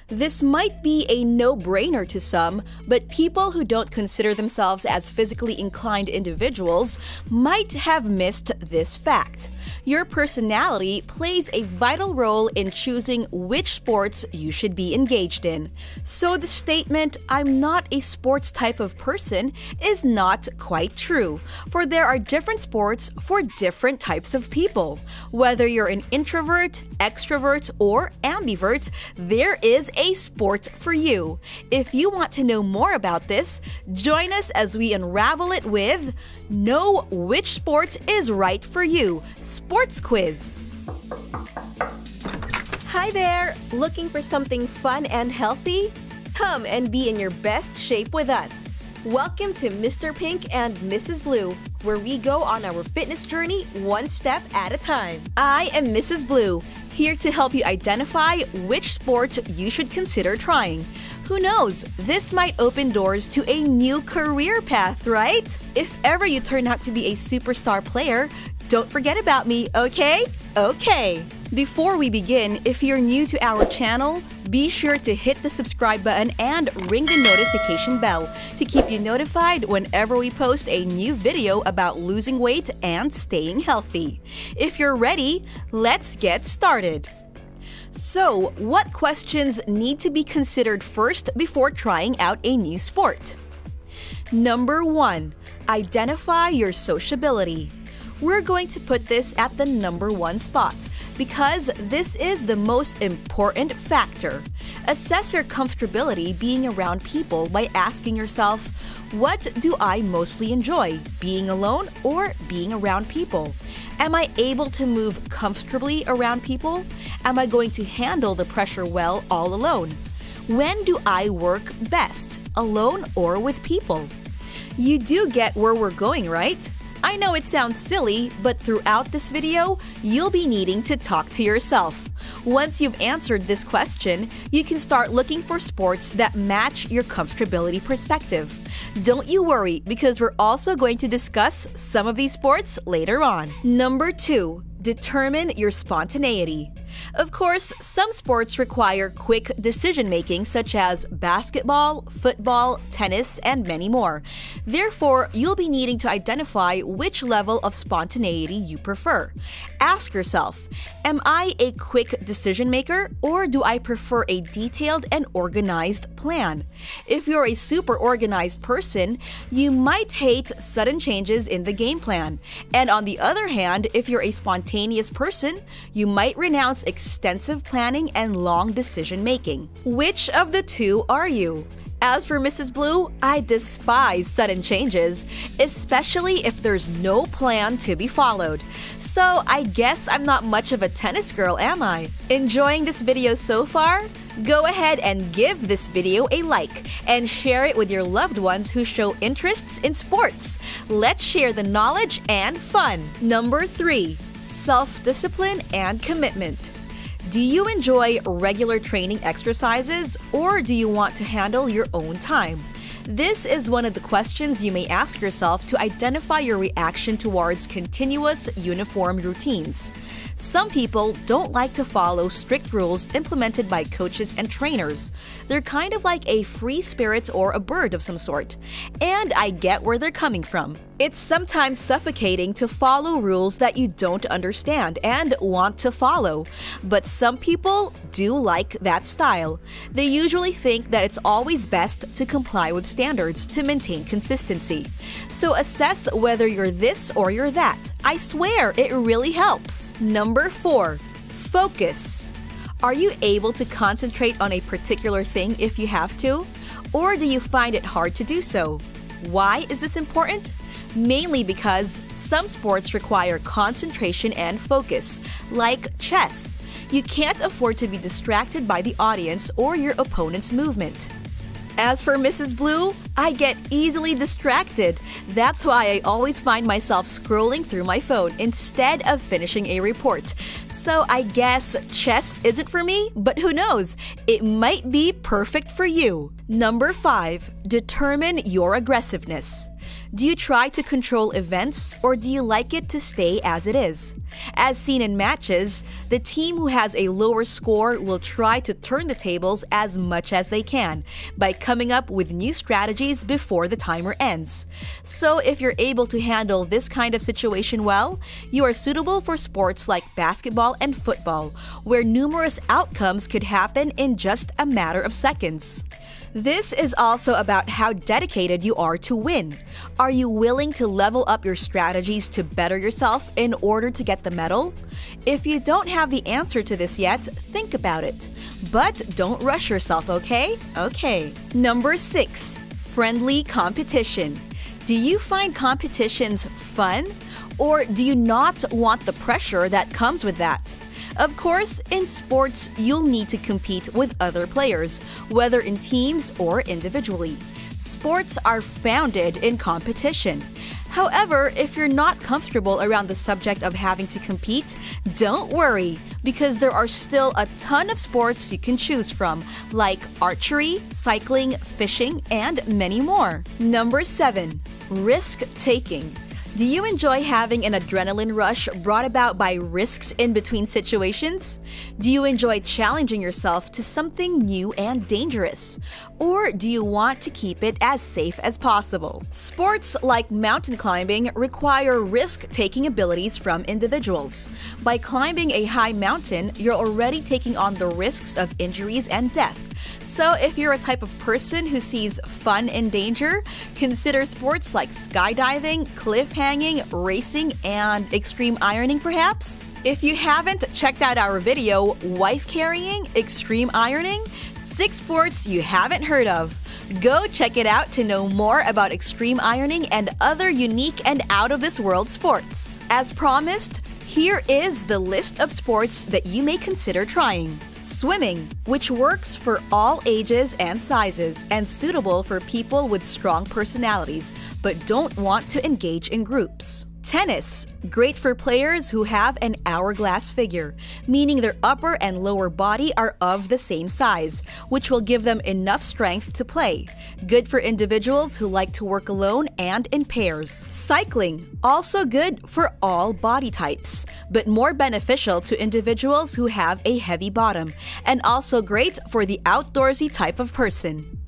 This might be a no-brainer to some, but people who don't consider themselves as physically inclined individuals might have missed this fact. Your personality plays a vital role in choosing which sports you should be engaged in. So the statement, "I'm not a sports type of person," is not quite true, for there are different sports for different types of people. Whether you're an introvert, extrovert, or ambivert, there is a sport for you. If you want to know more about this, join us as we unravel it with Know Which Sport is Right for You Sports Quiz. Hi there! Looking for something fun and healthy? Come and be in your best shape with us. Welcome to Mr. Pink and Mrs. Blue, where we go on our fitness journey one step at a time. I am Mrs. Blue, here to help you identify which sport you should consider trying. Who knows, this might open doors to a new career path, right? If ever you turn out to be a superstar player, don't forget about me, okay? Okay. Before we begin, if you're new to our channel, be sure to hit the subscribe button and ring the notification bell to keep you notified whenever we post a new video about losing weight and staying healthy. If you're ready, let's get started. So, what questions need to be considered first before trying out a new sport? Number 1. Identify your sociability. We're going to put this at the number 1 spot because this is the most important factor. Assess your comfortability being around people by asking yourself, what do I mostly enjoy, being alone or being around people? Am I able to move comfortably around people? Am I going to handle the pressure well all alone? When do I work best, alone or with people? You do get where we're going, right? I know it sounds silly, but throughout this video, you'll be needing to talk to yourself. Once you've answered this question, you can start looking for sports that match your comfortability perspective. Don't you worry, because we're also going to discuss some of these sports later on. Number 2. Determine your spontaneity. Of course, some sports require quick decision-making such as basketball, football, tennis, and many more. Therefore, you'll be needing to identify which level of spontaneity you prefer. Ask yourself, am I a quick decision-maker or do I prefer a detailed and organized plan? If you're a super organized person, you might hate sudden changes in the game plan. And on the other hand, if you're a spontaneous person, you might renounce extensive planning and long decision-making. Which of the two are you? As for Mrs. Blue, I despise sudden changes, especially if there's no plan to be followed. So I guess I'm not much of a tennis girl, am I? Enjoying this video so far? Go ahead and give this video a like and share it with your loved ones who show interests in sports. Let's share the knowledge and fun. Number 3. Self-discipline and commitment. Do you enjoy regular training exercises or do you want to handle your own time? This is one of the questions you may ask yourself to identify your reaction towards continuous, uniform routines. Some people don't like to follow strict rules implemented by coaches and trainers. They're kind of like a free spirit or a bird of some sort. And I get where they're coming from. It's sometimes suffocating to follow rules that you don't understand and want to follow. But some people do like that style. They usually think that it's always best to comply with standards to maintain consistency. So assess whether you're this or you're that. I swear, it really helps. Number 4. Focus. Are you able to concentrate on a particular thing if you have to? Or do you find it hard to do so? Why is this important? Mainly because some sports require concentration and focus, like chess. You can't afford to be distracted by the audience or your opponent's movement. As for Mrs. Blue, I get easily distracted. That's why I always find myself scrolling through my phone instead of finishing a report. So I guess chess isn't for me, but who knows? It might be perfect for you. Number 5. Determine your aggressiveness. Do you try to control events, or do you like it to stay as it is? As seen in matches, the team who has a lower score will try to turn the tables as much as they can by coming up with new strategies before the timer ends. So if you're able to handle this kind of situation well, you are suitable for sports like basketball and football, where numerous outcomes could happen in just a matter of seconds. This is also about how dedicated you are to win. Are you willing to level up your strategies to better yourself in order to get the medal? If you don't have the answer to this yet, think about it. But don't rush yourself, okay? Okay. Number 6. Friendly competition. Do you find competitions fun? Or do you not want the pressure that comes with that? Of course, in sports, you'll need to compete with other players, whether in teams or individually. Sports are founded in competition. However, if you're not comfortable around the subject of having to compete, don't worry, because there are still a ton of sports you can choose from, like archery, cycling, fishing, and many more. Number 7. Risk-taking. Do you enjoy having an adrenaline rush brought about by risks in between situations? Do you enjoy challenging yourself to something new and dangerous? Or do you want to keep it as safe as possible? Sports like mountain climbing require risk-taking abilities from individuals. By climbing a high mountain, you're already taking on the risks of injuries and death. So if you're a type of person who sees fun in danger, consider sports like skydiving, cliff hanging, racing, and extreme ironing perhaps? If you haven't checked out our video, Wife Carrying, Extreme Ironing, 6 sports you haven't heard of. Go check it out to know more about extreme ironing and other unique and out-of-this-world sports. As promised, here is the list of sports that you may consider trying. Swimming, which works for all ages and sizes and suitable for people with strong personalities but don't want to engage in groups. Tennis, great for players who have an hourglass figure, meaning their upper and lower body are of the same size, which will give them enough strength to play. Good for individuals who like to work alone and in pairs. Cycling, also good for all body types, but more beneficial to individuals who have a heavy bottom, and also great for the outdoorsy type of person.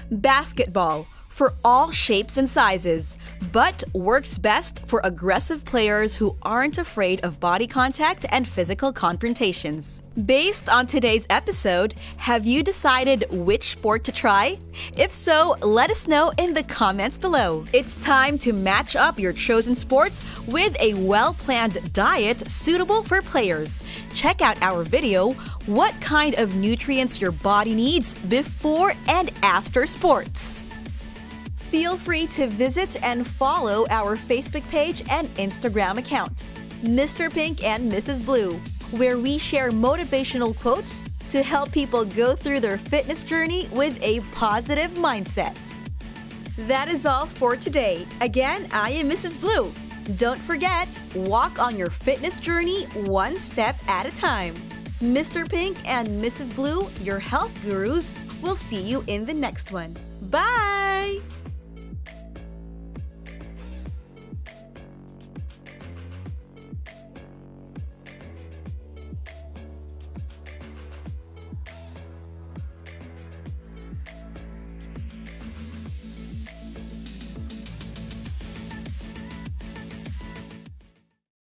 Basketball, for all shapes and sizes, but works best for aggressive players who aren't afraid of body contact and physical confrontations. Based on today's episode, have you decided which sport to try? If so, let us know in the comments below. It's time to match up your chosen sports with a well-planned diet suitable for players. Check out our video, What Kind of Nutrients Your Body Needs Before and After Sports. Feel free to visit and follow our Facebook page and Instagram account, Mr. Pink and Mrs. Blue, where we share motivational quotes to help people go through their fitness journey with a positive mindset. That is all for today. Again, I am Mrs. Blue. Don't forget, walk on your fitness journey one step at a time. Mr. Pink and Mrs. Blue, your health gurus, will see you in the next one. Bye!